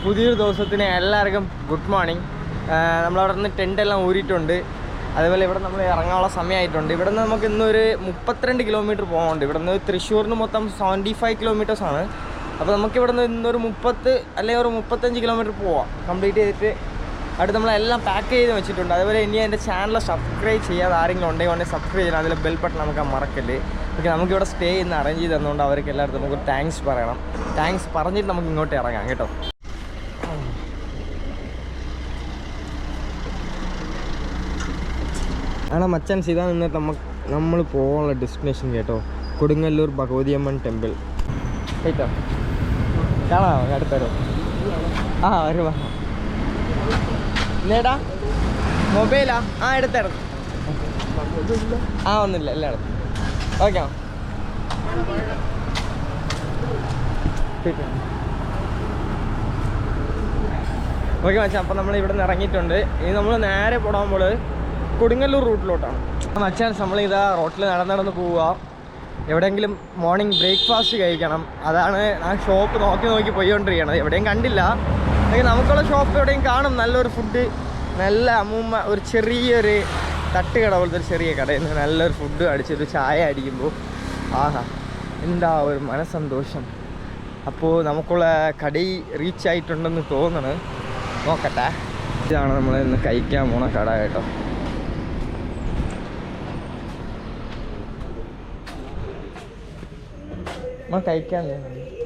പുതിയൊരു ദിവസത്തിന് എല്ലാവർക്കും ഗുഡ് മോർണിംഗ്. നമ്മളവിടെ നിന്ന് ടെൻ്റെല്ലാം ഊരിയിട്ടുണ്ട്. അതേപോലെ ഇവിടെ നമ്മൾ ഇറങ്ങാനുള്ള സമയമായിട്ടുണ്ട്. ഇവിടെ നിന്ന് നമുക്ക് ഇന്നൊരു 32 കിലോമീറ്റർ പോകാനുണ്ട്. ഇവിടെ നിന്ന് തൃശ്ശൂരിന് മൊത്തം 75 കിലോമീറ്റേഴ്സാണ്. അപ്പോൾ നമുക്കിവിടെ നിന്ന് ഇന്നൊരു 30 അല്ലെങ്കിൽ ഒരു 35 കിലോമീറ്റർ പോവാം കംപ്ലീറ്റ് ചെയ്തിട്ട്. അടുത്ത് നമ്മളെല്ലാം പാക്ക് ചെയ്ത് വെച്ചിട്ടുണ്ട്. അതേപോലെ ഇനി എൻ്റെ ചാനൽ സബ്സ്ക്രൈബ് ചെയ്യാതെ ആരെങ്കിലും ഉണ്ടെങ്കിൽ സബ്സ്ക്രൈബ് ചെയ്യണം. അതിൽ ബെൽ ബട്ടൺ നമുക്ക് മറക്കല്ലേ. ഓക്കെ, നമുക്കിവിടെ സ്റ്റേ ഇന്ന് അറേഞ്ച് ചെയ്ത് തന്നുകൊണ്ട് അവർക്ക് എല്ലാവർക്കും നമുക്ക് താങ്ക്സ് പറയണം. താങ്ക്സ് പറഞ്ഞിട്ട് നമുക്ക് ഇങ്ങോട്ട് ഇറങ്ങാം കേട്ടോ. ആണ് മച്ചാൻസ്, ഇതാണ് ഇന്നത്തെ നമ്മൾ പോകാനുള്ള ഡെസ്റ്റിനേഷൻ കേട്ടോ. കൊടുങ്ങല്ലൂർ ഭഗവതിയമ്മൻ ടെമ്പിൾ കേട്ടോ. കാണാമോ? അടുത്തരോ? ആ ഒരു ഇല്ലേടാ മൊബൈലാ? ആ എടുത്തായിരുന്നു. ആ ഒന്നുമില്ല, എല്ലാം എടുത്തു. ഓക്കെ ഓക്കെ മച്ചാ. അപ്പം നമ്മൾ ഇവിടെ നിന്ന് ഇറങ്ങിയിട്ടുണ്ട്. ഇനി നമ്മൾ നേരെ പോടാൻ കൊടുങ്ങല്ലൂർ റൂട്ടിലോട്ടാണ്. മച്ചാൻസ് നമ്മളിതാ റോട്ടിൽ നടന്ന് പോവുക. എവിടെയെങ്കിലും മോർണിംഗ് ബ്രേക്ക്ഫാസ്റ്റ് കഴിക്കണം. അതാണ് ആ ഷോപ്പ് നോക്കി പോയിക്കൊണ്ടിരിക്കുകയാണ്. എവിടെയും കണ്ടില്ല. അല്ലെങ്കിൽ നമുക്കുള്ള ഷോപ്പ് എവിടെയും കാണും. നല്ലൊരു ഫുഡ്, നല്ല അമ്മൂമ്മ ഒരു ചെറിയൊരു തട്ടുകട പോലത്തെ ഒരു ചെറിയ കടയിൽ നിന്ന് നല്ലൊരു ഫുഡ് അടിച്ചൊരു ചായ അടിക്കുമ്പോൾ ആഹാ എന്താ ഒരു മനസ്സന്തോഷം. അപ്പോൾ നമുക്കുള്ള കടി റീച്ച് ആയിട്ടുണ്ടെന്ന് തോന്നണ്. നോക്കട്ടെ. ഇതാണ് നമ്മൾ ഇന്ന് കഴിക്കാൻ പോണ കട കേട്ടോ.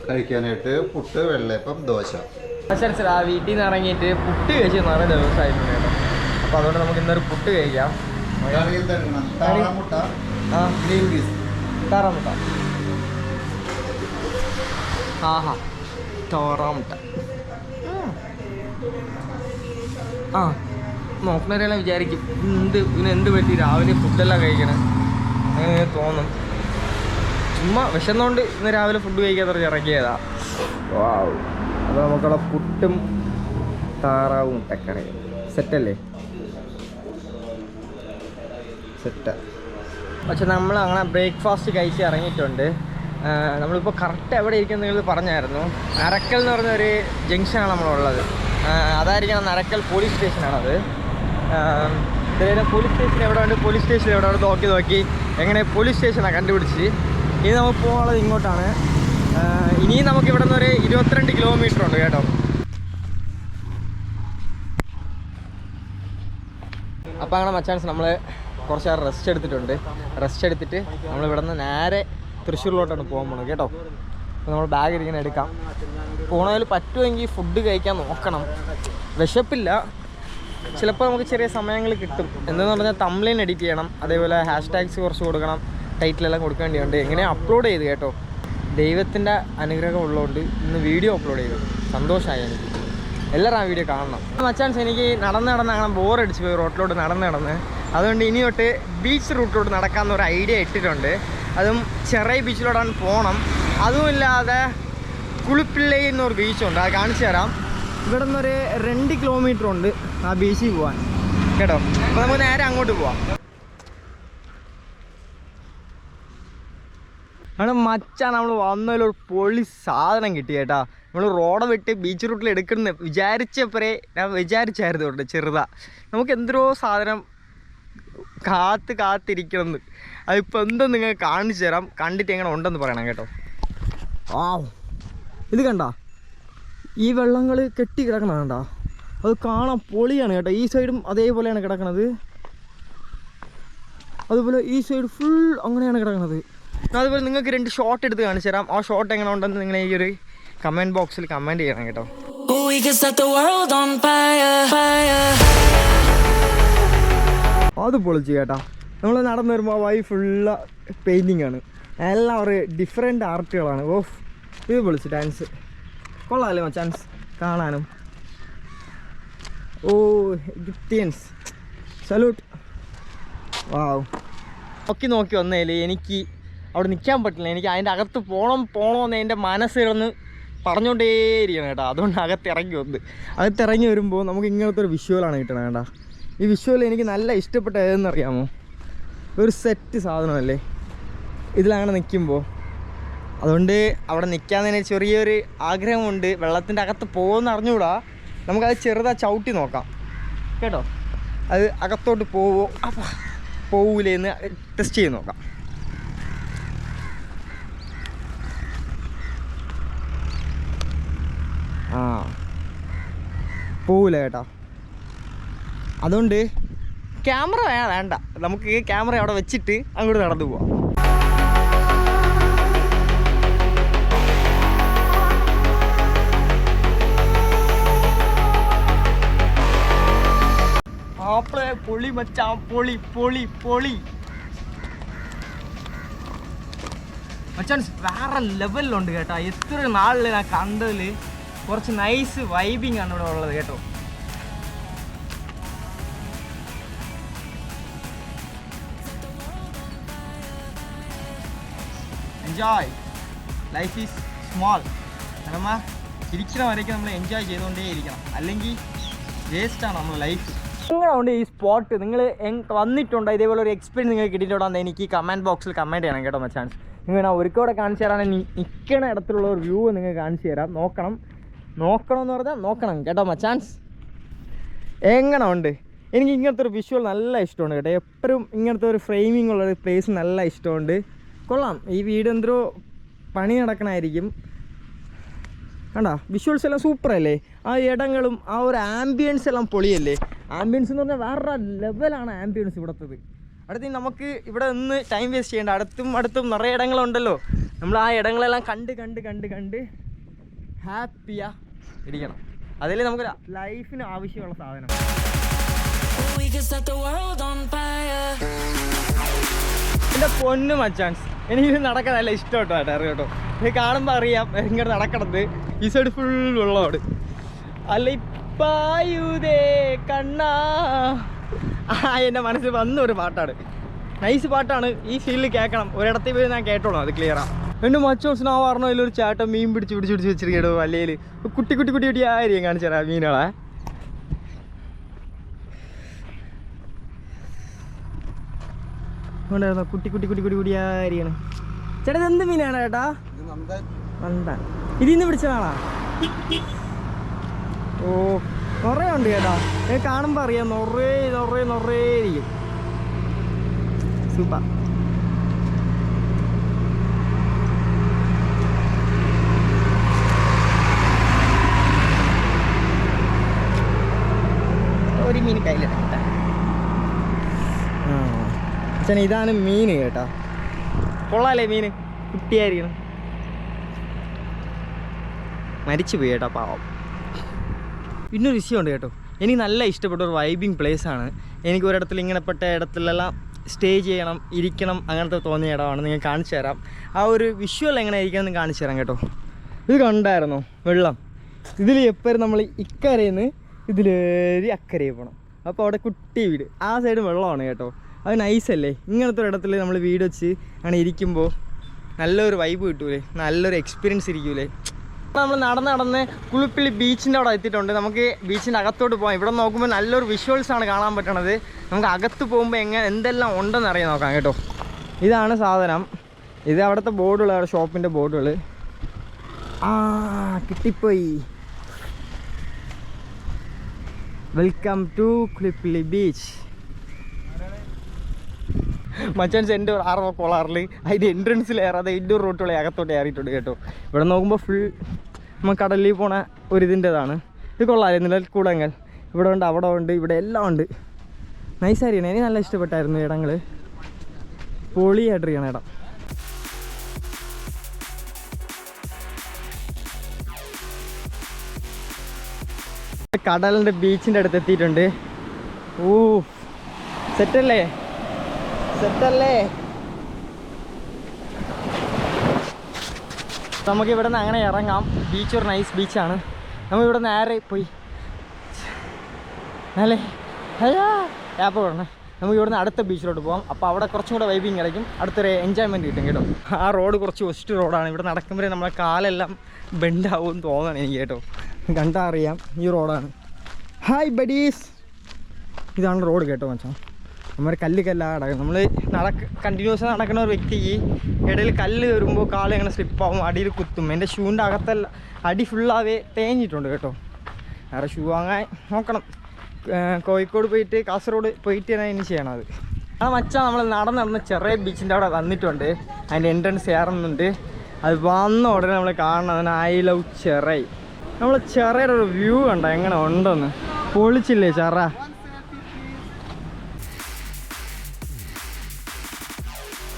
കഴിക്കാനായിട്ട് പുട്ട്, വെള്ളയപ്പം, ദോശ. ശരി ആ വീട്ടിൽ നിന്ന് ഇറങ്ങിയിട്ട് പുട്ട് കഴിച്ച് നിറയെ ദിവസമായിട്ടുണ്ട് കേട്ടോ. അപ്പോൾ അതുകൊണ്ട് നമുക്ക് ഇന്നൊരു പുട്ട് കഴിക്കാം. താറാമുട്ട. ആഹാ താറാമുട്ട. ആ നോക്കുന്നവരെല്ലാം വിചാരിക്കും ഇതിനെന്ത് പറ്റി രാവിലെ ഫുഡെല്ലാം കഴിക്കണം അങ്ങനെ തോന്നും. ചുമ്മാ വിശന്നുകൊണ്ട് ഇന്ന് രാവിലെ ഫുഡ് കഴിക്കാത്ത ഇറക്കിയതാ. വാവ്. അപ്പോൾ നമുക്കുള്ള പുട്ടും താറാവും മുട്ടക്കറിയും സെറ്റല്ലേ? സെറ്റ്. പക്ഷെ നമ്മൾ അങ്ങനെ ബ്രേക്ക്ഫാസ്റ്റ് കഴിച്ച് ഇറങ്ങിയിട്ടുണ്ട്. നമ്മളിപ്പോൾ കറക്റ്റ് എവിടെ ഇരിക്കുന്നത് നിങ്ങൾ പറഞ്ഞായിരുന്നു. നരക്കൽ എന്ന് പറഞ്ഞൊരു ജംഗ്ഷനാണ് നമ്മളുള്ളത്. അതായിരിക്കണം നരക്കൽ പോലീസ് സ്റ്റേഷനാണത്. പോലീസ് സ്റ്റേഷൻ എവിടെ ഉണ്ട്, പോലീസ് സ്റ്റേഷൻ എവിടെ ഉണ്ട് നോക്കി എങ്ങനെ പോലീസ് സ്റ്റേഷനാണ് കണ്ടുപിടിച്ച്. ഇനി നമുക്ക് പോകാനുള്ളത് ഇങ്ങോട്ടാണ്. ഇനിയും നമുക്ക് ഇവിടെ നിന്ന് ഒരു 22 കിലോമീറ്റർ ഉണ്ട് കേട്ടോ. അപ്പോൾ അങ്ങനെ മച്ചാൻസ് നമ്മൾ കുറച്ച് നേരം റെസ്റ്റ് എടുത്തിട്ടുണ്ട്. റെസ്റ്റ് എടുത്തിട്ട് നമ്മളിവിടെ നിന്ന് നേരെ തൃശ്ശൂരിലോട്ടാണ് പോകാൻ പോകുന്നത് കേട്ടോ. അപ്പോൾ നമ്മൾ ബാഗ് ഇരിക്കുന്ന എടുക്കാം. പോണതിൽ പറ്റുമെങ്കിൽ ഫുഡ് കഴിക്കാൻ നോക്കണം. വിശപ്പില്ല. ചിലപ്പോൾ നമുക്ക് ചെറിയ സമയങ്ങൾ കിട്ടും. എന്തെന്ന് പറഞ്ഞാൽ തംബ്ലൈൻ എഡിറ്റ് ചെയ്യണം. അതേപോലെ #ടാഗ്സ് കുറച്ച് കൊടുക്കണം. ടൈറ്റിലെല്ലാം കൊടുക്കേണ്ടിയുണ്ട്. എങ്ങനെ അപ്ലോഡ് ചെയ്ത് കേട്ടോ. ദൈവത്തിൻ്റെ അനുഗ്രഹം ഉള്ളതുകൊണ്ട് ഇന്ന് വീഡിയോ അപ്ലോഡ് ചെയ്തു. സന്തോഷമായി എനിക്ക്. എല്ലാവരും ആ വീഡിയോ കാണണം. മച്ചാൻസ് എനിക്ക് നടന്ന് അങ്ങനെ ബോറടിച്ച് പോയി റോട്ടിലോട്ട് നടന്ന്. അതുകൊണ്ട് ഇനി തൊട്ട് ബീച്ച് റൂട്ടിലോട്ട് നടക്കാമെന്നൊരു ഐഡിയ ഇട്ടിട്ടുണ്ട്. അതും ചെറിയ ബീച്ചിലോട്ടാണ് പോകണം. അതുമില്ലാതെ കുളിപ്പിള്ളി എന്നൊരു ബീച്ചുണ്ട്, അത് കാണിച്ചു തരാം. ഇവിടെ നിന്നൊരു 2 കിലോമീറ്റർ ഉണ്ട് ആ ബീച്ചിൽ പോകാൻ കേട്ടോ. അപ്പോൾ നമുക്ക് നേരെ അങ്ങോട്ട് പോവാം. അവിടെ മച്ചാൻ നമ്മൾ വന്നതിലൊരു പൊളി സാധനം കിട്ടി കേട്ടാ. നമ്മൾ റോഡ് വിട്ട് ബീച്ച് റൂട്ടിൽ എടുക്കുന്ന വിചാരിച്ചപ്പോഴേ ഞാൻ വിചാരിച്ചായിരുന്നു തൊട്ട് ചെറുതാ. നമുക്ക് എന്തോ സാധനം കാത്തിരിക്കണമെന്ന്. അതിപ്പോൾ എന്തെന്ന് നിങ്ങൾ കാണിച്ചു തരാം. കണ്ടിട്ട് എങ്ങനെ ഉണ്ടെന്ന് പറയണം കേട്ടോ. ആ ഇത് കണ്ട, ഈ വെള്ളങ്ങൾ കെട്ടി കിടക്കണ കണ്ട, അത് കാണാൻ പൊളിയാണ് കേട്ടോ. ഈ സൈഡും അതേപോലെയാണ് കിടക്കണത്. അതുപോലെ ഈ സൈഡ് ഫുൾ അങ്ങനെയാണ് കിടക്കണത്. അതുപോലെ നിങ്ങൾക്ക് 2 ഷോട്ട് എടുത്ത് കാണിച്ചു തരാം. ആ ഷോട്ട് എങ്ങനെ ഉണ്ടെന്ന് നിങ്ങൾ ഈ ഒരു കമൻറ്റ് ബോക്സിൽ കമൻറ്റ് ചെയ്യണം കേട്ടോ. അത് പൊളിച്ച് കേട്ടോ. നമ്മൾ നടന്നു വരുമ്പോൾ ആ വഴി ഫുള്ള് പെയിൻറ്റിങ് ആണ്. എല്ലാം ഒരു ഡിഫറെൻ്റ് ആർട്ടുകളാണ്. ഓഫ്, ഇത് പൊളിച്ച് ഡാൻസ് കൊള്ളാമല്ലേ മച്ചാൻസ് കാണാനും. ഓ ഗിഫ്റ്റിയൻസ് സല്യൂട്ട്. വാവ്. നോക്കി വന്നേലേ എനിക്ക് അവിടെ നിൽക്കാൻ പറ്റില്ല. എനിക്ക് അതിൻ്റെ അകത്ത് പോകണമെന്ന് എൻ്റെ മനസ്സിലൊന്ന് പറഞ്ഞുകൊണ്ടേയിരിക്കണം കേട്ടോ. അതുകൊണ്ട് അകത്തിറങ്ങി വരുമ്പോൾ നമുക്ക് ഇങ്ങനത്തെ ഒരു വിഷ്വലാണ് കിട്ടണം കേട്ടോ. ഈ വിഷ്വൽ എനിക്ക് നല്ല ഇഷ്ടപ്പെട്ട ഏതെന്നറിയാമോ? ഒരു സെറ്റ് സാധനമല്ലേ ഇതിലങ്ങനെ നിൽക്കുമ്പോൾ. അതുകൊണ്ട് അവിടെ നിൽക്കാന്നതിന് ചെറിയൊരു ആഗ്രഹമുണ്ട്. വെള്ളത്തിൻ്റെ അകത്ത് പോകുമെന്ന് അറിഞ്ഞുകൂടാ. നമുക്കത് ചെറുതായി ചവിട്ടി നോക്കാം കേട്ടോ. അത് അകത്തോട്ട് പോവൂലേന്ന് ടെസ്റ്റ് ചെയ്ത് നോക്കാം. ആ പോവില്ല കേട്ടോ. അതുകൊണ്ട് ക്യാമറ വേണ്ട, നമുക്ക് ക്യാമറ അവിടെ വെച്ചിട്ട് അങ്ങോട്ട് നടന്നു പോവാം. ആപ്പിളെ പൊളി മച്ചാൻ, പൊളി പൊളി പൊളി മച്ചാൻ. വേറെ ലെവലിലുണ്ട് കേട്ടോ. എത്ര നാളിൽ ഞാൻ കണ്ടതിൽ കുറച്ച് നൈസ് വൈബിങ് ആണ് ഇവിടെ ഉള്ളത് കേട്ടോ. Enjoy, life is small. കാരണം ഇരിക്കുന്ന വരയ്ക്ക് നമ്മൾ എൻജോയ് ചെയ്തുകൊണ്ടേ ഇരിക്കണം, അല്ലെങ്കിൽ വേസ്റ്റാണ് നമ്മുടെ ലൈഫ്. നിങ്ങളുണ്ട് ഈ സ്പോട്ട്, നിങ്ങൾ വന്നിട്ടുണ്ടോ? ഇതേപോലെ ഒരു എക്സ്പീരിയൻസ് നിങ്ങൾക്ക് കിട്ടിയിട്ടുണ്ടോ? എനിക്ക് കമൻറ്റ് ബോക്സിൽ കമൻറ്റ് ചെയ്യണം കേട്ടോ മച്ചാൻസ്. നിങ്ങൾ ഞാൻ ഒരിക്കലും കാണിച്ചു തരാൻ, നിൽക്കണ ഇടത്തിലുള്ള ഒരു വ്യൂ നിങ്ങൾക്ക് കാണിച്ചു തരാം. നോക്കണമെന്ന് പറഞ്ഞാൽ നോക്കണം കേട്ടോ മച്ചാൻസ്. എങ്ങനെ ഉണ്ട്? എനിക്ക് ഇങ്ങനത്തെ ഒരു വിഷ്വൽ നല്ല ഇഷ്ടമുണ്ട് കേട്ടോ. എപ്പോഴും ഇങ്ങനത്തെ ഒരു ഫ്രെയിമിംഗ് ഉള്ളൊരു പ്ലേസ് നല്ല ഇഷ്ടമുണ്ട്. കൊള്ളാം. ഈ വീട് എന്തോ പണി നടക്കണമായിരിക്കും. കണ്ടോ വിഷ്വൽസ് എല്ലാം സൂപ്പറല്ലേ? ആ ഇടങ്ങളും ആ ഒരു ആംബിയൻസ് എല്ലാം പൊളിയല്ലേ? ആംബിയൻസ് എന്ന് പറഞ്ഞാൽ വേറെ ലെവലാണ് ആംബിയൻസ് ഇവിടുത്തത്. അടുത്ത് നമുക്ക് ഇവിടെ നിന്ന് ടൈം വേസ്റ്റ് ചെയ്യേണ്ട. അടുത്തും നിറയെ ഇടങ്ങളുണ്ടല്ലോ. നമ്മൾ ആ ഇടങ്ങളെല്ലാം കണ്ട് ഹാപ്പിയാ ഇരിക്കണം. അതിൽ നമുക്ക് ലൈഫിന് ആവശ്യമുള്ള സാധനം. എൻ്റെ പൊന്നു മച്ചാൻസ്, എനിക്കിത് നടക്കാൻ നല്ല ഇഷ്ടം കേട്ടോ. കേട്ടോ ഇത് കാണുമ്പോൾ അറിയാം ഇങ്ങോട്ട് നടക്കണത്. ഈ സൈഡ് ഫുൾ വെള്ളമാണ്. അല്ല ഇപ്പായുതേ കണ്ണാ, എൻ്റെ മനസ്സിൽ വന്ന ഒരു പാട്ടാണ്. നൈസ് പാട്ടാണ്. ഈ ഫീൽഡിൽ കേൾക്കണം. ഒരിടത്തിൽ പോയി ഞാൻ കേട്ടോളാം, അത് ക്ലിയറാണ്. എൻ്റെ മച്ചോസ് ഞാൻ പറഞ്ഞ അതിലൊരു ചേട്ടൻ മീൻ പിടിച്ച് വെച്ചിരിക്കടോ. അല്ലെങ്കിൽ കുട്ടി ആയിരിക്കും കാണിച്ചു തരാം മീനുകളെ. കൊണ്ടായിരുന്നോ കുട്ടി ആയിരിക്കണം. ചേട്ടാ ഇതെന്ത് മീനാണ് ചേട്ടാ? നന്ദൻ. ഇതിന്ന് പിടിച്ചതാണോ? ഓ നിറയെ ഉണ്ട് ചേട്ടാ. കാണുമ്പോൾ അറിയാം, നിറയെ ഇരിക്കും. സൂപ്പർ. ഒരു മീൻ കയ്യിലെടുത്ത. അച്ഛൻ ഇതാണ് മീൻ കേട്ടോ. കൊള്ളാല്ലേ മീൻ? കുട്ടിയായിരിക്കണം. മരിച്ചു പോയി കേട്ടോ പാവം. പിന്നൊരു വിഷയമുണ്ട് കേട്ടോ. എനിക്ക് നല്ല ഇഷ്ടപ്പെട്ട ഒരു വൈബിങ് പ്ലേസാണ്. എനിക്ക് ഒരിടത്തിൽ ഇങ്ങനെപ്പെട്ട ഇടത്തിലെല്ലാം സ്റ്റേ ചെയ്യണം, ഇരിക്കണം, അങ്ങനത്തെ തോന്നിയ ഇടമാണ്. നിങ്ങൾ കാണിച്ചു തരാം. ആ ഒരു വിഷ്വൽ എങ്ങനെ ഇരിക്കണമെന്ന് കാണിച്ചു തരാം കേട്ടോ. ഇത് കണ്ടായിരുന്നോ വെള്ളം? ഇതിൽ എപ്പോഴും നമ്മൾ ഇക്കരയിൽ നിന്ന് ഇതിലേറി അക്കരയിൽ പോകണം. അപ്പോൾ അവിടെ കുട്ടി വീട്, ആ സൈഡ് വെള്ളമാണ് കേട്ടോ. അത് നൈസല്ലേ? ഇങ്ങനത്തെ ഒരിടത്തിൽ നമ്മൾ വീട് വെച്ച് അങ്ങനെ ഇരിക്കുമ്പോൾ നല്ലൊരു വൈബ് കിട്ടൂലേ, നല്ലൊരു എക്സ്പീരിയൻസ് ഇരിക്കൂലേ. നമ്മൾ നടന്ന് കുളുപ്പിള്ളി ബീച്ചിൻ്റെ അവിടെ എത്തിയിട്ടുണ്ട്. നമുക്ക് ബീച്ചിൻ്റെ അകത്തോട്ട് പോകാം. ഇവിടെ നോക്കുമ്പോൾ നല്ലൊരു വിഷ്വൽസാണ് കാണാൻ പറ്റണത്. നമുക്ക് അകത്ത് പോകുമ്പോൾ എന്തെല്ലാം ഉണ്ടെന്ന് അറിയാൻ നോക്കാം കേട്ടോ. ഇതാണ് സാധനം. ഇത് അവിടുത്തെ ബോർഡുകൾ, അവിടെ ഷോപ്പിൻ്റെ ബോർഡുകൾ. കിട്ടിപ്പോയി. Welcome to Kuzhupilly beach. മച്ചാൻസ് എൻ്റെ ആറോ കോളാറിൽ അതിൻ്റെ എൻട്രൻസിൽ കയറാതെ ഇൻഡോർ റൂട്ടുകളെ അകത്തോട്ട് കയറിയിട്ടുണ്ട് കേട്ടോ. ഇവിടെ നോക്കുമ്പോൾ ഫുൾ നമ്മൾ കടലിൽ പോണ ഒരിതിൻ്റെതാണ്. ഇത് കൊള്ളാമായിരുന്നു. നിഴൽക്കൂടങ്ങൾ ഇവിടെ ഉണ്ട്, അവിടെ ഉണ്ട്, ഇവിടെ എല്ലാം ഉണ്ട്. നൈസായിരിക്കണം. എനിക്ക് നല്ല ഇഷ്ടപ്പെട്ടായിരുന്നു ഇടങ്ങൾ. പൊളിയായിട്ടിരിക്കണം ഇടം. കടലിൻ്റെ ബീച്ചിൻ്റെ അടുത്ത് എത്തിയിട്ടുണ്ട്. സെറ്റല്ലേ? നമുക്ക് ഇവിടെ നിന്ന് അങ്ങനെ ഇറങ്ങാം. ബീച്ച് ഒരു നൈസ് ബീച്ചാണ്. നമ്മളിവിടെ നേരെ പോയി അല്ലേ ആപ്പ് പറഞ്ഞേ. നമുക്ക് ഇവിടുന്ന് അടുത്ത ബീച്ചിലോട്ട് പോകാം. അപ്പോൾ അവിടെ കുറച്ചും കൂടെ വൈബിങ് கிடைക്കും, അടുത്തൊരു എൻജോയ്മെൻറ്റ് കിട്ടും കേട്ടോ. ആ റോഡ് കുറച്ച് വെസ്റ്റ് റോഡാണ്. ഇവിടെ നടക്കുമ്പോഴേ നമ്മളെ കാലെല്ലാം ബെൻഡാവുമെന്ന് തോന്നണം എനിക്ക് കേട്ടോ. കണ്ടാൽ അറിയാം ഈ റോഡാണ്. ഹായ് ബഡീസ്, ഇതാണ് റോഡ് കേട്ടോ മച്ചാൻ. നമ്മൾ കല്ലാ കിടക്കും. നമ്മൾ കണ്ടിന്യൂസ് നടക്കുന്ന ഒരു വ്യക്തിക്ക് ഇടയിൽ കല്ല് വരുമ്പോൾ കാല് ഇങ്ങനെ സ്ലിപ്പാവും, അടിയിൽ കുത്തും. എൻ്റെ ഷൂവിൻ്റെ അകത്തല്ല അടി ഫുള്ളാവേ തേഞ്ഞിട്ടുണ്ട് കേട്ടോ. വേറെ ഷൂ വാങ്ങാൻ നോക്കണം. കോഴിക്കോട് പോയിട്ട് കാസർഗോഡ് പോയിട്ട് ഞാൻ ഇനി ചെയ്യണം അത്. മച്ചാൻ നമ്മൾ നടന്ന് ചെറിയ ബീച്ചിൻ്റെ അവിടെ വന്നിട്ടുണ്ട്. അതിൻ്റെ എൻട്രൻസ് കയറുന്നുണ്ട്. അത് വന്ന ഉടനെ നമ്മൾ കാണുന്നതിന് ഐ ലവ് ചെറൈ. നമ്മൾ ചെറയുടെ ഒരു വ്യൂ കണ്ടോ എങ്ങനെ ഉണ്ടെന്ന്. പൊളിച്ചില്ലേ ചെറ.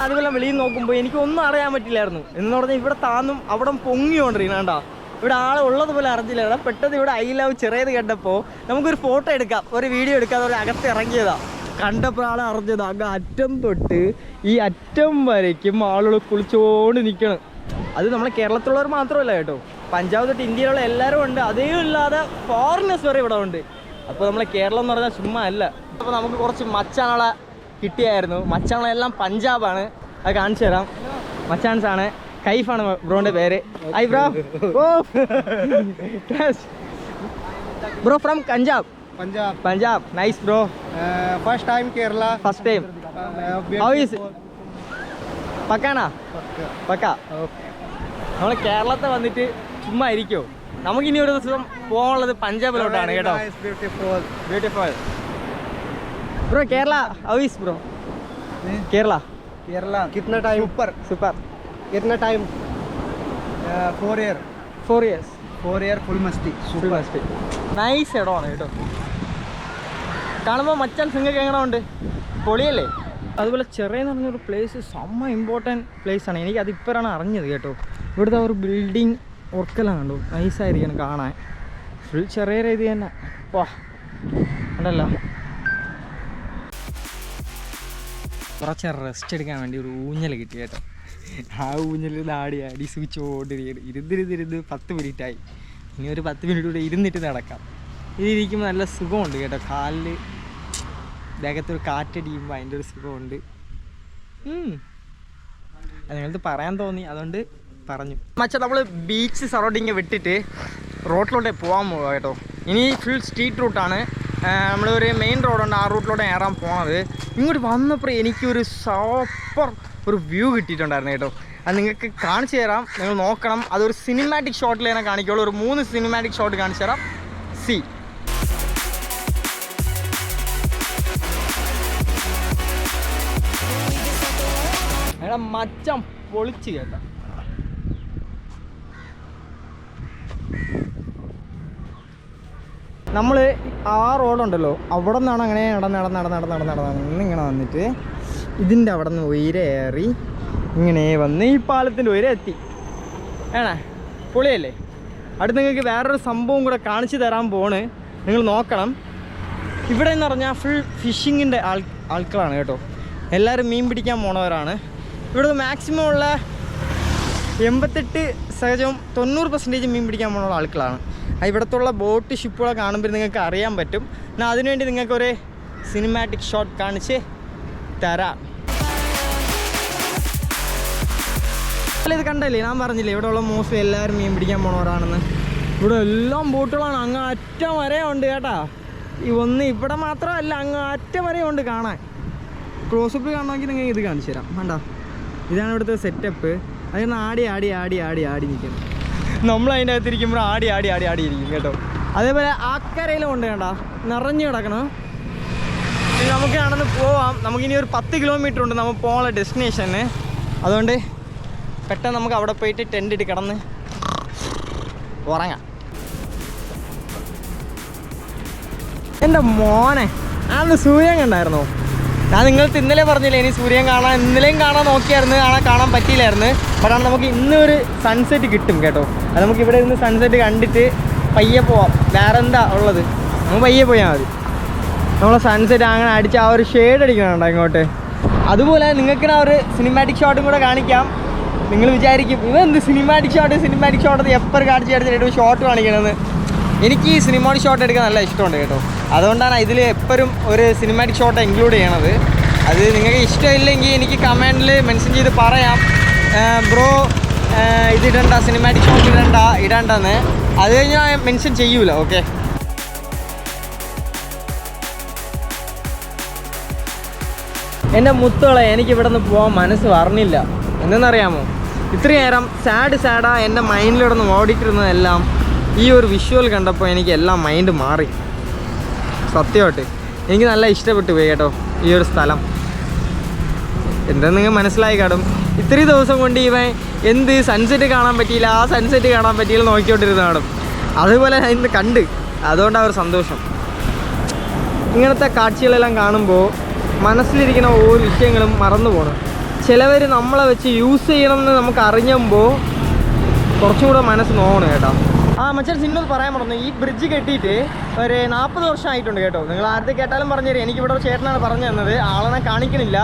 അതുപോലെ വെളിയിൽ നോക്കുമ്പോൾ എനിക്കൊന്നും അറിയാൻ പറ്റില്ലായിരുന്നു. എന്ന് പറഞ്ഞാൽ ഇവിടെ താന്നും അവിടെ പൊങ്ങിക്കൊണ്ടിരിക്കണ. ഇവിടെ ആളുള്ളതുപോലെ അറിഞ്ഞില്ല. പെട്ടെന്ന് ഇവിടെ ഐ ലവ് ചെറിയത് കണ്ടപ്പോൾ നമുക്കൊരു ഫോട്ടോ എടുക്കാം, ഒരു വീഡിയോ എടുക്കാം, അതുപോലെ അകത്ത് ഇറങ്ങിയതാണ്. കണ്ടപ്പോൾ ആളെ അറിഞ്ഞത് അങ്ങ് അറ്റം തൊട്ട് ഈ അറ്റം വരയ്ക്കും ആളുകൾ കുളിച്ചുകൊണ്ട് നിൽക്കണം. അത് നമ്മളെ കേരളത്തിലുള്ളവർ മാത്രമല്ല കേട്ടോ, പഞ്ചാബ് തൊട്ട് ഇന്ത്യയിലുള്ള എല്ലാവരും ഉണ്ട്. അതേ ഇല്ലാതെ ഫോറിനേഴ്സ് വരെ ഇവിടെ ഉണ്ട്. അപ്പോൾ നമ്മളെ കേരളം എന്ന് പറഞ്ഞാൽ ചുമ്മാ അല്ല. അപ്പോൾ നമുക്ക് കുറച്ച് മച്ചാണളെ കിട്ടിയായിരുന്നു. മച്ചാണളെല്ലാം പഞ്ചാബാണ്. അത് കാണിച്ചു തരാം. മച്ചാൻസാണ്. കൈഫാണ് ബ്രോൻ്റെ പേര്. Hi bro. Oh bro from Punjab. Nice bro. First time Kerala. First time. How is പക്കാണാ? പക്ക. നമ്മൾ കേരളത്തെ വന്നിട്ട് ചുമ്മാ ഇരിക്കുമോ? നമുക്കിനി ഒരു ദിവസം പോകാനുള്ളത് പഞ്ചാബിലോട്ടാണ് കേട്ടോ. Beautiful bro. Kerala how is bro? Kerala कितना टाइम? സൂപ്പർ. कितना time? 4 year. 4 years. 4 year full masti. Nice ഇടമാണ് കേട്ടോ. കാണുമ്പോൾ മച്ചാൻ നിങ്ങൾക്ക് എങ്ങനെ ഉണ്ട്? പൊളിയല്ലേ? അതുപോലെ ചെറിയെന്ന് പറഞ്ഞൊരു പ്ലേസ് സെമ്മ ഇമ്പോർട്ടൻറ്റ് പ്ലേസാണ്. എനിക്കത് ഇപ്പോഴാണ് അറിഞ്ഞത് കേട്ടോ. ഇവിടുത്തെ ഒരു ബിൽഡിങ് വർക്കെല്ലാം കണ്ടു, നൈസായിരിക്കണം കാണാൻ. ഫുൾ ചെറിയ രീതി തന്നെ. വാ ഉണ്ടല്ലോ. കുറച്ച് റെസ്റ്റ് എടുക്കാൻ വേണ്ടി ഒരു ഊഞ്ഞൽ കിട്ടി കേട്ടോ. ആ ഊഞ്ഞലിൽ ആടി ഇരുന്നിരുന്ന് 10 മിനിറ്റായി. ഇനി ഒരു 10 മിനിറ്റ് കൂടെ ഇരുന്നിട്ട് നടക്കാം. ഇതിരിക്കുമ്പോൾ നല്ല സുഖമുണ്ട് കേട്ടോ. കാലിൽ ദേഹത്തൊരു കാറ്റടിക്കുമ്പോൾ അതിൻ്റെ ഒരു സുഖമുണ്ട്. അത് നിങ്ങൾക്ക് പറയാൻ തോന്നി, അതുകൊണ്ട് പറഞ്ഞു. മച്ചാ നമ്മൾ ബീച്ച് സറൗണ്ടിങ് വിട്ടിട്ട് റോഡിലോട്ടേ പോകാൻ പോവുക കേട്ടോ. ഇനി ഫുൾ സ്ട്രീറ്റ് റൂട്ടാണ്. നമ്മളൊരു മെയിൻ റോഡുണ്ട്, ആ റൂട്ടിലോട്ട് കയറാൻ പോണത്. ഇങ്ങോട്ട് വന്നപ്പോൾ എനിക്കൊരു സൂപ്പർ ഒരു വ്യൂ കിട്ടിയിട്ടുണ്ടായിരുന്നു കേട്ടോ. അത് നിങ്ങൾക്ക് കാണിച്ചു തരാം, നിങ്ങൾ നോക്കണം. അതൊരു സിനിമാറ്റിക് ഷോട്ടിൽ തന്നെ കാണിക്കുള്ളൂ. ഒരു 3 സിനിമാറ്റിക് ഷോട്ട് കാണിച്ചു തരാം. സി എടാ മച്ചം പൊളിച്ച് കേട്ടോ. നമ്മൾ ആ റോഡുണ്ടല്ലോ, അവിടെ നിന്നാണ് അങ്ങനെ നടന്ന് ഇങ്ങനെ വന്നിട്ട് ഇതിൻ്റെ അവിടെ നിന്ന് ഉയരേറി ഇങ്ങനെ വന്ന് ഈ പാലത്തിൻ്റെ ഉയരെ എത്തി. പൊളിയല്ലേ? അടുത്ത് നിങ്ങൾക്ക് വേറൊരു സംഭവം കൂടെ കാണിച്ചു തരാൻ പോണ്, നിങ്ങൾ നോക്കണം. ഇവിടെ എന്ന് പറഞ്ഞാൽ ഫുൾ ഫിഷിങ്ങിൻ്റെ ആൾക്കാരാണ് കേട്ടോ. എല്ലാവരും മീൻ പിടിക്കാൻ പോണവരാണ്. ഇവിടെ മാക്സിമം ഉള്ള 88% മീൻ പിടിക്കാൻ പോകുന്ന ആൾക്കാരാണ്. ഇവിടത്തുള്ള ബോട്ട് ഷിപ്പുകളെ കാണുമ്പോൾ നിങ്ങൾക്ക് അറിയാൻ പറ്റും. എന്നാൽ അതിനുവേണ്ടി നിങ്ങൾക്കൊരു സിനിമാറ്റിക് ഷോട്ട് കാണിച്ച് തരാം. ഇത് കണ്ടല്ലേ, ഞാൻ പറഞ്ഞില്ലേ ഇവിടെയുള്ള മോസ്റ്റ്ലി എല്ലാവരും മീൻ പിടിക്കാൻ പോണവരാണെന്ന്. ഇവിടെ എല്ലാം ബോട്ടുകളാണ്. അങ്ങ് അറ്റം വരെ ഉണ്ട് കേട്ടാ. ഇവിടെ മാത്രമല്ല, അങ്ങ് അറ്റം വരെ ഉണ്ട് കാണാൻ. ക്ലോസപ്പ് കാണണമെങ്കിൽ നിങ്ങൾക്ക് ഇത് കാണിച്ചു തരാം. വേണ്ട, ഇതാണ് ഇവിടുത്തെ സെറ്റപ്പ്. അതിന് ആടി നിൽക്കണം. നമ്മളതിൻ്റെ അകത്തിരിക്കുമ്പോൾ ആടി ഇരിക്കും കേട്ടോ. അതേപോലെ ആക്കരയിലും ഉണ്ട് കേട്ടോ, നിറഞ്ഞു കിടക്കണം. നമുക്ക് നടന്ന് പോവാം. നമുക്കിനി ഒരു 10 കിലോമീറ്റർ ഉണ്ട് നമ്മൾ പോകാനുള്ള ഡെസ്റ്റിനേഷന്. അതുകൊണ്ട് പെട്ടെന്ന് നമുക്ക് അവിടെ പോയിട്ട് ടെൻ്റ് ഇട്ട് കിടന്ന് ഉറങ്ങാം. എൻ്റെ മോനെ, അന്ന് സൂര്യൻ കണ്ടായിരുന്നോ? ഞാൻ നിങ്ങൾക്ക് ഇന്നലെ പറഞ്ഞില്ലേ ഇനി സൂര്യൻ കാണാൻ. ഇന്നലെയും കാണാൻ നോക്കിയായിരുന്നു, കാണാൻ പറ്റിയില്ലായിരുന്നു. പക്ഷേ നമുക്ക് ഇന്നൊരു സൺസെറ്റ് കിട്ടും കേട്ടോ. അത് നമുക്ക് ഇവിടെ നിന്ന് സൺസെറ്റ് കണ്ടിട്ട് പയ്യെ പോവാം. വേറെ എന്താ ഉള്ളത്, നമുക്ക് പയ്യെ പോയാൽ മതി. നമ്മൾ സൺസെറ്റ് അങ്ങനെ അടിച്ച് ആ ഒരു ഷെയ്ഡ് അടിക്കണുണ്ടോ ഇങ്ങോട്ട്. അതുപോലെ നിങ്ങൾക്ക് ആ ഒരു സിനിമാറ്റിക് ഷോട്ടും കൂടെ കാണിക്കാം. നിങ്ങൾ വിചാരിക്കും ഇതെന്ത് സിനിമാറ്റിക് ഷോട്ട് എപ്പോൾ കാണിച്ചിട്ട് ഷോട്ട് കാണിക്കണമെന്ന്. എനിക്ക് ഈ സിനിമാറ്റിക് ഷോട്ട് എടുക്കാൻ നല്ല ഇഷ്ടമുണ്ട് കേട്ടോ. അതുകൊണ്ടാണ് ഇതിൽ എപ്പോഴും ഒരു സിനിമാറ്റിക് ഷോട്ട് ഇൻക്ലൂഡ് ചെയ്യണത്. അത് നിങ്ങൾക്ക് ഇഷ്ടമില്ലെങ്കിൽ എനിക്ക് കമൻറ്റിൽ മെൻഷൻ ചെയ്ത് പറയാം, ബ്രോ ഇതിടണ്ട, സിനിമാറ്റിക് ഷോട്ട് ഇടണ്ടെന്ന്. അത് കഴിഞ്ഞാൽ മെൻഷൻ ചെയ്യൂല. ഓക്കെ, എൻ്റെ മുത്തുകളെ എനിക്ക് ഇവിടെ നിന്ന് പോകാൻ മനസ്സ് പറഞ്ഞില്ല. എന്തെന്നറിയാമോ, ഇത്രയും നേരം സാഡാ എൻ്റെ മൈൻഡിലിവിടെ നിന്ന് ഓടിക്കിരുന്നതെല്ലാം ഈ ഒരു വിഷ്വൽ കണ്ടപ്പോൾ എനിക്ക് എല്ലാം മൈൻഡ് മാറി. സത്യമായിട്ട് എനിക്ക് നല്ല ഇഷ്ടപ്പെട്ടു പോയി കേട്ടോ ഈ ഒരു സ്ഥലം. എന്താണെന്ന് നിങ്ങൾ മനസ്സിലായി കാണും. ഇത്രയും ദിവസം കൊണ്ട് ഇവൻ എന്ത് സൺസെറ്റ് കാണാൻ പറ്റിയില്ല, ആ സൺസെറ്റ് കാണാൻ പറ്റിയില്ല നോക്കിക്കൊണ്ടിരുന്ന കാണും. അതുപോലെ ഇന്ന് കണ്ട്, അതുകൊണ്ടാണ് ഒരു സന്തോഷം. ഇങ്ങനത്തെ കാഴ്ചകളെല്ലാം കാണുമ്പോൾ മനസ്സിലിരിക്കുന്ന ഓരോ വിഷയങ്ങളും മറന്നു പോകണം. ചിലവർ നമ്മളെ വെച്ച് യൂസ് ചെയ്യണമെന്ന് നമുക്ക് അറിഞ്ഞപ്പോൾ കുറച്ചും കൂടെ മനസ്സ് നോക്കണം കേട്ടോ. മച്ചാൻ സിനിമ പറയാൻ പറഞ്ഞു, ഈ ബ്രിഡ്ജ് കെട്ടിയിട്ട് ഒരു 40 വർഷം ആയിട്ടുണ്ട് കേട്ടോ. നിങ്ങൾ ആരുടെ കേട്ടാലും പറഞ്ഞു തരും. എനിക്കിവിടെ ഒരു ചേട്ടനാണ് പറഞ്ഞു തന്നത്, ആളെ കാണിക്കണില്ല.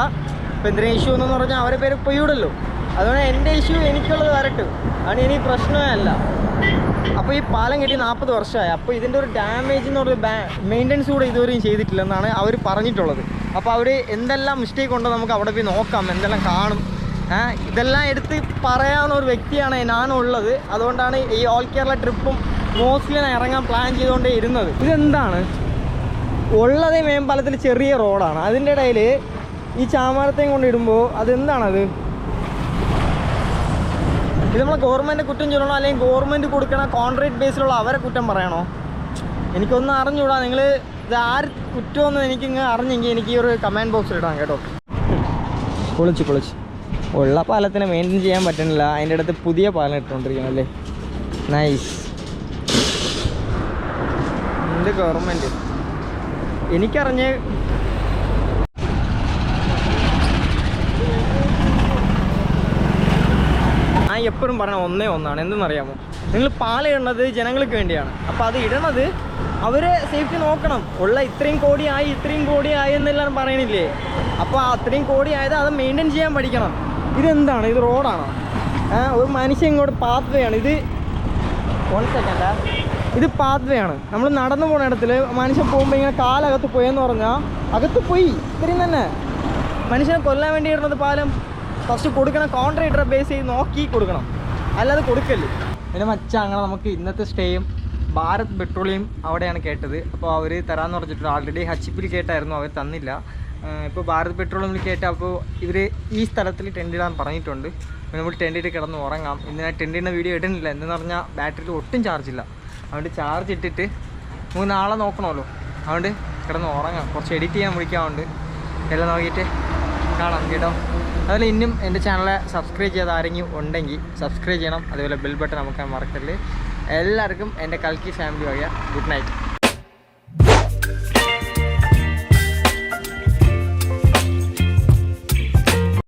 ഇപ്പോൾ എന്തിനാ ഇഷ്യൂ എന്ന് പറഞ്ഞാൽ അവരെ പേര് പൊയ്യൂടല്ലോ. അതുകൊണ്ട് എൻ്റെ ഇഷ്യൂ എനിക്കുള്ളത് വരട്ടെ, ആണ് ഇനി പ്രശ്നമേ അല്ല. അപ്പോൾ ഈ പാലം കെട്ടി 40 വർഷമായി. അപ്പോൾ ഇതിൻ്റെ ഒരു ഡാമേജ് എന്ന് പറഞ്ഞ മെയിൻ്റനൻസ് കൂടെ ഇതുവരെയും ചെയ്തിട്ടില്ലെന്നാണ് അവർ പറഞ്ഞിട്ടുള്ളത്. അപ്പോൾ അവർ എന്തെല്ലാം മിസ്റ്റേക്ക് ഉണ്ടോ നമുക്ക് അവിടെ പോയി നോക്കാം, എന്തെല്ലാം കാണും. ഇതെല്ലാം എടുത്ത് പറയാവുന്ന ഒരു വ്യക്തിയാണ് ഞാനുള്ളത്. അതുകൊണ്ടാണ് ഈ ഓൾ കേരള ട്രിപ്പും മോസ്റ്റ്ലി ഞാൻ ഇറങ്ങാൻ പ്ലാൻ ചെയ്തുകൊണ്ടേ ഇരുന്നത്. ഇതെന്താണ് ഉള്ളതേ മേമ്പാലത്തിൽ ചെറിയ റോഡാണ്, അതിൻ്റെ ഇടയിൽ ഈ ചാമരത്തെയും കൊണ്ടിടുമ്പോൾ അതെന്താണത്? ഇത് നമ്മളെ ഗവൺമെൻറ് കുറ്റം ചൊല്ലണോ, അല്ലെങ്കിൽ ഗവൺമെൻറ് കൊടുക്കണ കോൺട്രാക്ട് ബേസിലുള്ള അവരെ കുറ്റം പറയണോ? എനിക്കൊന്നും അറിഞ്ഞുകൂടാ. നിങ്ങൾ ഇത് ആര് കുറ്റമെന്ന് എനിക്കിങ്ങ് അറിഞ്ഞെങ്കിൽ എനിക്ക് ഈ ഒരു കമൻറ്റ് ബോക്സിൽ ഇടാം കേട്ടോ. പൊളിച്ച് ഉള്ള പാലത്തിനെ മെയിൻറ്റെയിൻ ചെയ്യാൻ പറ്റുന്നില്ല, അതിൻ്റെ അടുത്ത് പുതിയ പാലം ഇട്ടുകൊണ്ടിരിക്കണം അല്ലേ. നൈസ്. എന്ത് ഗവൺമെൻറ് എനിക്കറിഞ്ഞ് എപ്പോഴും പറയണ ഒന്നാണ്. എന്തെന്നറിയാമോ, നിങ്ങൾ പാലം ഇടണത് ജനങ്ങൾക്ക് വേണ്ടിയാണ്. അപ്പോൾ അത് ഇടണത് അവർ സേഫ്റ്റി നോക്കണം. ഉള്ള ഇത്രയും കോടിയായി എന്നെല്ലാം പറയണില്ലേ. അപ്പോൾ അത്രയും കോടി ആയത് അത് മെയിൻറ്റെയിൻ ചെയ്യാൻ പഠിക്കണം. ഇതെന്താണ്, ഇത് റോഡാണോ? ഒരു മനുഷ്യൻ ഇങ്ങോട്ട് പാത്ത് വേ ആണ് ഇത്. 1 സെക്കൻഡാ, ഇത് പാത്ത് വേ ആണ്. നമ്മൾ നടന്നു പോകുന്ന ഇടത്തിൽ മനുഷ്യൻ പോകുമ്പോൾ ഇങ്ങനെ കാലകത്ത് പോയെന്ന് പറഞ്ഞാൽ അകത്ത് പോയി. ഇത്രയും തന്നെ മനുഷ്യനെ കൊല്ലാൻ വേണ്ടി ഇടുന്നത് പാലം. ഫസ്റ്റ് കൊടുക്കണം, കോൺട്രാക്ടറെ ബേസ് ചെയ്ത് നോക്കി കൊടുക്കണം, അല്ലാതെ കൊടുക്കല്ലേ. പിന്നെ മച്ചാ, അങ്ങനെ നമുക്ക് ഇന്നത്തെ സ്റ്റേയും ഭാരത് പെട്രോളിയം അവിടെയാണ് കേട്ടത്. അപ്പോൾ അവർ തരാമെന്ന് പറഞ്ഞിട്ട് ആൾറെഡി ഹച്ചിപ്പിൽ കേട്ടായിരുന്നു, അവർ തന്നില്ല. ഇപ്പോൾ ഭാരത് പെട്രോളിയമിൽ കേട്ട, അപ്പോൾ ഇവർ ഈ സ്ഥലത്തിൽ ടെൻ്റ് ഇടാൻ പറഞ്ഞിട്ടുണ്ട്. അപ്പോൾ നമ്മൾ ടെൻ്റ് ഇട്ട് കിടന്ന് ഉറങ്ങാം. ഇന്ന് ഞാൻ ടെൻ്റ് ഇടുന്ന വീഡിയോ ഇടുന്നില്ല, എന്തെന്ന് പറഞ്ഞാൽ ബാറ്ററിയിൽ ഒട്ടും ചാർജില്ല. അതുകൊണ്ട് ചാർജ് ഇട്ടിട്ട് നമുക്ക് നാളെ നോക്കണമല്ലോ. അതുകൊണ്ട് കിടന്ന് ഉറങ്ങാം. കുറച്ച് എഡിറ്റ് ചെയ്യാൻ വിളിക്കാറുണ്ട്, എല്ലാം നോക്കിയിട്ട് കാണാം കേട്ടോ. അതുപോലെ ഇന്നും എൻ്റെ ചാനൽ സബ്സ്ക്രൈബ് ചെയ്ത് ആരെങ്കിലും ഉണ്ടെങ്കിൽ സബ്സ്ക്രൈബ് ചെയ്യണം. അതുപോലെ ബെൽ ബട്ടൺ നമുക്ക് മറക്കല്ലേ. എല്ലാവർക്കും എൻ്റെ കൽക്കി ഫാമിലി വക ഗുഡ് നൈറ്റ്.